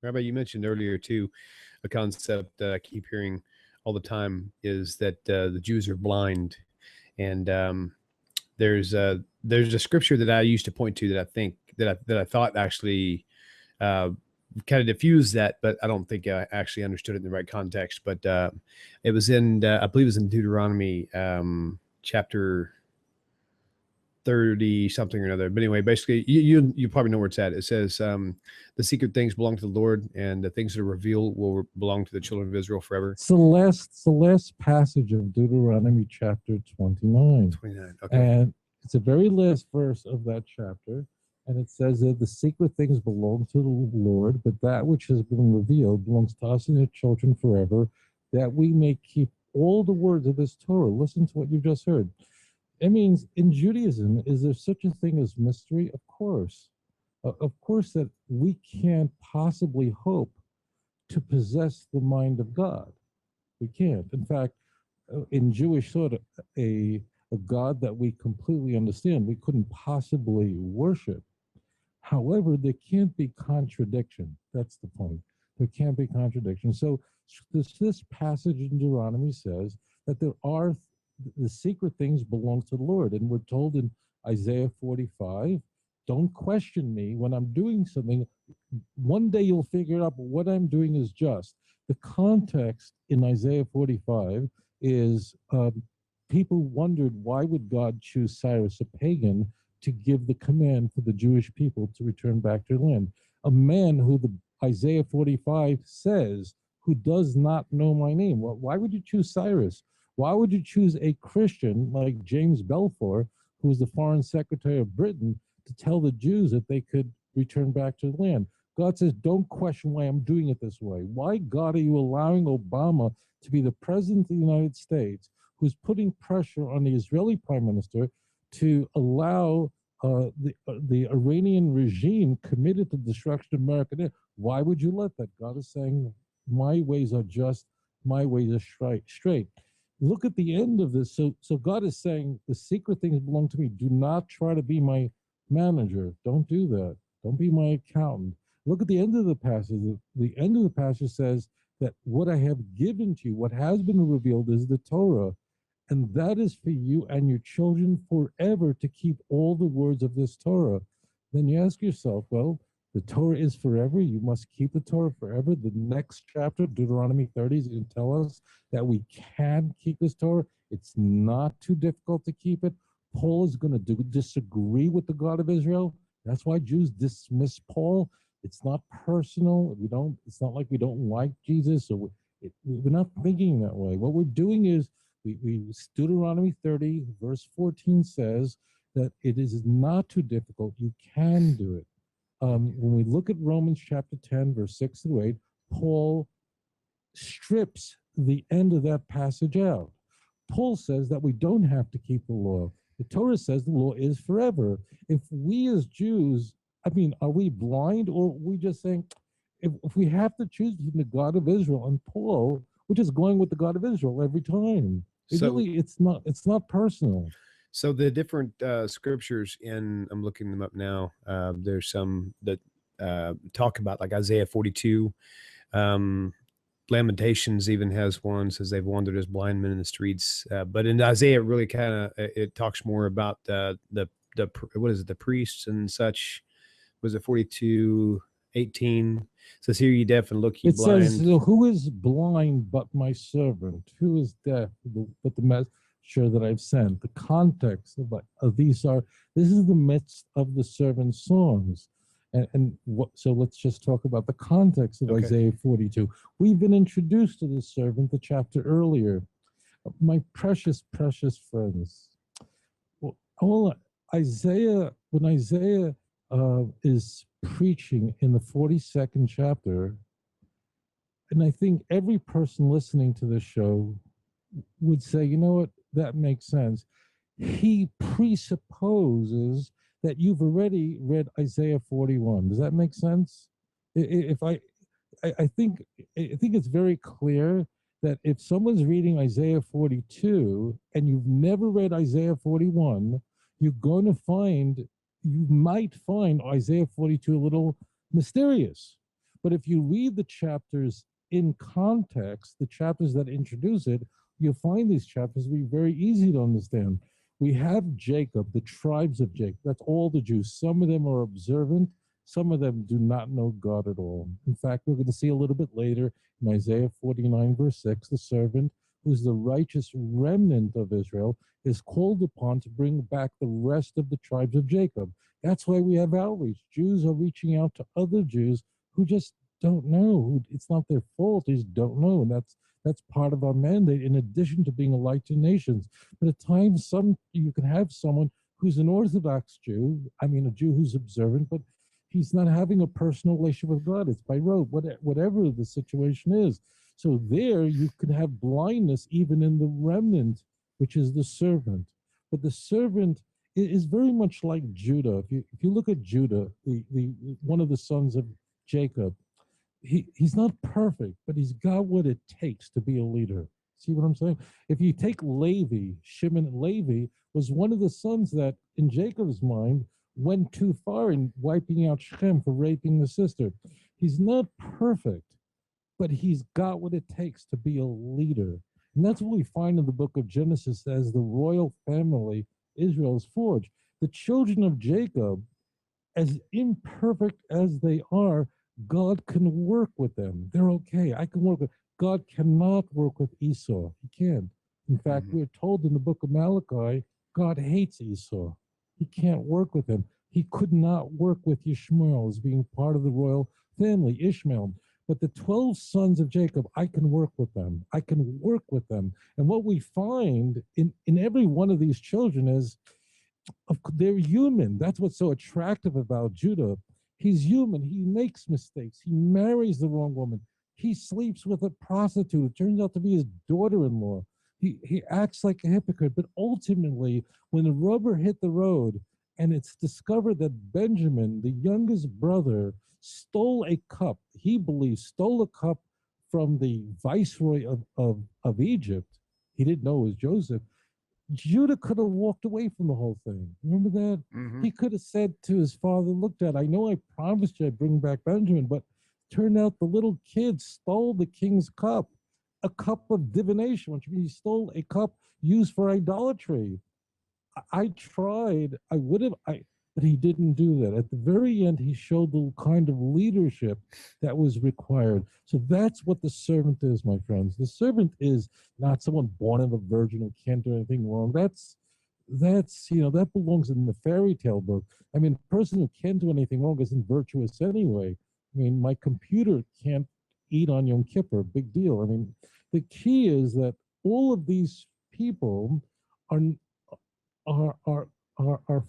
Rabbi, you mentioned earlier too, a concept that I keep hearing all the time is that the Jews are blind, and there's a scripture that I used to point to that I think that I thought actually uh, kind of diffused that, but I don't think I actually understood it in the right context. But it was in I believe it was in Deuteronomy chapter 30 something or another. But anyway, basically you probably know where it's at. It says the secret things belong to the Lord, and the things that are revealed will belong to the children of Israel forever. It's the last passage of Deuteronomy chapter 29. 29. Okay. And it's the very last verse of that chapter. And it says that the secret things belong to the Lord, but that which has been revealed belongs to us and your children forever, that we may keep all the words of this Torah. Listen to what you just heard. It means in Judaism, is there such a thing as mystery? Of course. Of course that we can't possibly hope to possess the mind of God. We can't. In fact, in Jewish thought, a God that we completely understand, we couldn't possibly worship. However, there can't be contradiction. That's the point. There can't be contradiction. So this passage in Deuteronomy says that the secret things belong to the Lord. And we're told in Isaiah 45, don't question me when I'm doing something. One day you'll figure out what I'm doing is just. The context in Isaiah 45 is people wondered why would God choose Cyrus, a pagan, to give the command for the Jewish people to return back to their land. A man who the Isaiah 45 says, who does not know my name. Well, why would you choose Cyrus? Why would you choose a Christian like James Balfour, who was the foreign secretary of Britain, to tell the Jews that they could return back to the land? God says, don't question why I'm doing it this way. Why, God, are you allowing Obama to be the president of the United States, who's putting pressure on the Israeli prime minister to allow the Iranian regime committed to the destruction of America? Why would you let that? God is saying, my ways are just, my ways are straight. Look at the end of this. So God is saying, the secret things belong to me. Do not try to be my manager. Don't do that. Don't be my accountant. Look at the end of the passage. The end of the passage says that what I have given to you, what has been revealed, is the Torah. And that is for you and your children forever, to keep all the words of this Torah. Then you ask yourself, well, the Torah is forever. You must keep the Torah forever. The next chapter, Deuteronomy 30, is going to tell us that we can keep this Torah. It's not too difficult to keep it. Paul is going to disagree with the God of Israel. That's why Jews dismiss Paul. It's not personal. It's not like we don't like Jesus, or we're not thinking that way. What we're doing is, Deuteronomy 30, verse 14 says that it is not too difficult. You can do it. When we look at Romans chapter 10, verse 6 through 8, Paul strips the end of that passage out. Paul says that we don't have to keep the law. The Torah says the law is forever. If we as Jews, are we blind, or are we just saying, if we have to choose between the God of Israel and Paul, we're just going with the God of Israel every time? It's not personal. So the different scriptures I'm looking them up now. There's some that talk about, like Isaiah 42. Lamentations even has one, says they've wandered as blind men in the streets. But in Isaiah, it really it talks more about the what is it, the priests and such. Was it 42:18? Says, "Hear ye deaf and look ye blind." It says, "Who is blind but my servant? Who is deaf but the messenger that I've sent?" The context of this is the midst of the servant's songs. So let's just talk about the context of Isaiah 42. We've been introduced to the servant the chapter earlier. My precious, precious friends. When Isaiah is preaching in the 42nd chapter, and I think every person listening to this show would say, you know what, that makes sense. He presupposes that you've already read Isaiah 41. Does that make sense? I think it's very clear that if someone's reading Isaiah 42 and you've never read Isaiah 41, you might find Isaiah 42 a little mysterious. But if you read the chapters in context, the chapters that introduce it, you'll find these chapters to be very easy to understand. We have Jacob, the tribes of Jacob. That's all the Jews. Some of them are observant. Some of them do not know God at all. In fact, we're going to see a little bit later in Isaiah 49, verse 6, the servant, who's the righteous remnant of Israel, is called upon to bring back the rest of the tribes of Jacob. That's why we have outreach. Jews are reaching out to other Jews who just don't know. It's not their fault. They just don't know. And that's part of our mandate, in addition to being a light to nations. But at times, you can have someone who's an Orthodox Jew, I mean, a Jew who's observant, but he's not having a personal relationship with God. It's by rote, whatever the situation is. So there you could have blindness even in the remnant, which is the servant. But the servant is very much like Judah. If you look at Judah, the one of the sons of Jacob, he's not perfect, but he's got what it takes to be a leader. See what I'm saying? If you take Levi, Shimon and Levi was one of the sons that, in Jacob's mind, went too far in wiping out Shechem for raping the sister. He's not perfect, but he's got what it takes to be a leader. And that's what we find in the book of Genesis as the royal family Israel's forged. The children of Jacob, as imperfect as they are, God can work with them. They're okay. I can work with God. Cannot work with Esau. He can't. In fact, we're told in the book of Malachi, God hates Esau. He can't work with him. He could not work with Ishmael as being part of the royal family, Ishmael. But the 12 sons of Jacob, I can work with them. I can work with them. And what we find in every one of these children is they're human. That's what's so attractive about Judah. He's human. He makes mistakes. He marries the wrong woman. He sleeps with a prostitute. It turns out to be his daughter-in-law. He acts like a hypocrite. But ultimately, when the rubber hit the road and it's discovered that Benjamin, the youngest brother, stole a cup, he believes, stole a cup from the viceroy of Egypt. He didn't know it was Joseph. Judah could have walked away from the whole thing. Remember that? He could have said to his father, look, Dad, I know I promised you I'd bring back Benjamin, but turned out the little kid stole the king's cup, a cup of divination, which means he stole a cup used for idolatry. I tried, I would have, but he didn't do that. At the very end, he showed the kind of leadership that was required. So that's what the servant is, my friends. The servant is not someone born of a virgin who can't do anything wrong. That's that belongs in the fairy tale book. I mean, a person who can't do anything wrong isn't virtuous anyway. I mean, my computer can't eat on Yom Kippur. Big deal. I mean, the key is that all of these people are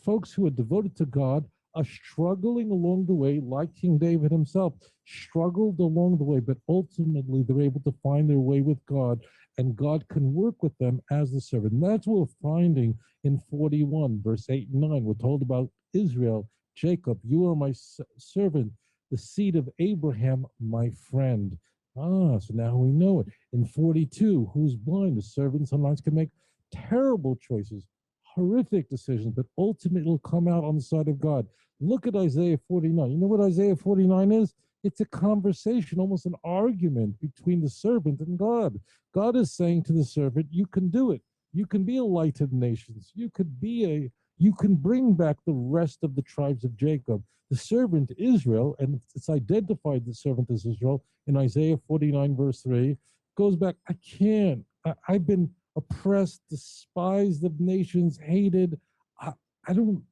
folks who are devoted to God, are struggling along the way, like King David himself struggled along the way, but ultimately they're able to find their way with God, and God can work with them as the servant. And that's what we're finding in 41, verse 8 and 9. We're told about Israel, Jacob, you are my servant, the seed of Abraham, my friend. So now we know it. In 42, who's blind? The servant sometimes can make terrible choices, horrific decisions, but ultimately it'll come out on the side of God. Look at Isaiah 49. You know what Isaiah 49 is? It's a conversation, almost an argument between the servant and God. God is saying to the servant, you can do it. You can be a light to the nations. You can bring back the rest of the tribes of Jacob. The servant Israel, and it's identified the servant as Israel in Isaiah 49, verse 3, goes back, I can't. I've been oppressed, despised of nations, hated. I don't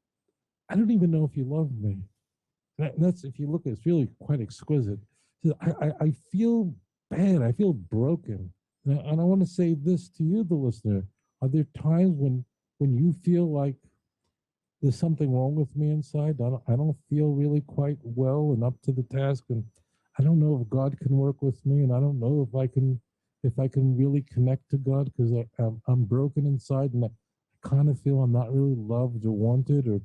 even know if you love me. And that's, if you look at it, it's really quite exquisite. I feel bad. I feel broken. And I want to say this to you, the listener. Are there times when you feel like there's something wrong with me inside? I don't feel really quite well and up to the task, and I don't know if God can work with me, and I don't know if I can really connect to God, because I'm broken inside, and I kind of feel I'm not really loved or wanted, or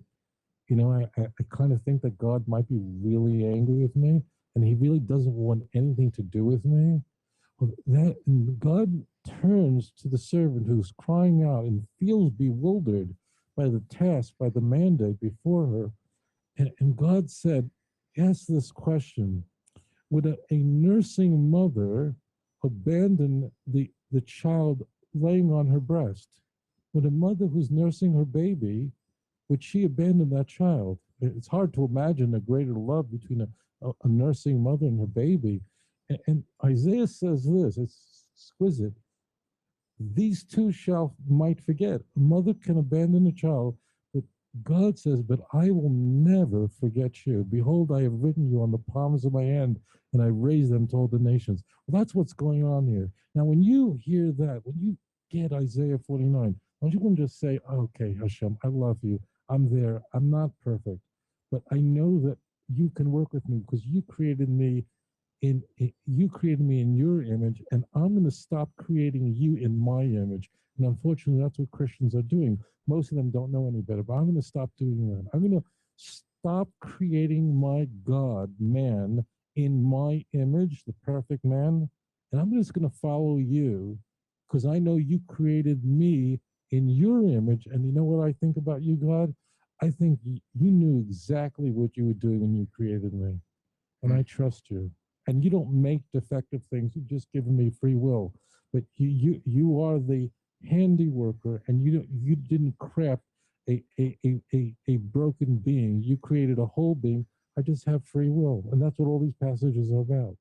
I kind of think that God might be really angry with me, and he really doesn't want anything to do with me. Well, God turns to the servant who's crying out and feels bewildered by the task, by the mandate before her. And God said, ask this question. would a nursing mother abandon the child laying on her breast? Would a mother who's nursing her baby, would she abandon that child? It's hard to imagine a greater love between a nursing mother and her baby. And Isaiah says this, it's exquisite. These two shall might forget. A mother can abandon a child, but God says, but I will never forget you. Behold, I have written you on the palms of my hand, and I raised them to all the nations. Well, that's what's going on here. Now, when you hear that, when you get Isaiah 49, don't you want to just say, okay, Hashem, I love you. I'm there. I'm not perfect, but I know that you can work with me because you created me you created me in your image, and I'm going to stop creating you in my image. And unfortunately, that's what Christians are doing. Most of them don't know any better, but I'm going to stop doing that. I'm going to stop creating my God, man, in my image, the perfect man, and I'm just going to follow you because I know you created me in your image. And you know what I think about you, God? I think you knew exactly what you were doing when you created me, and I trust you. And you don't make defective things; you've just given me free will. But you are the handiworker, and you didn't craft a broken being. You created a whole being. I just have free will, and that's what all these passages are about.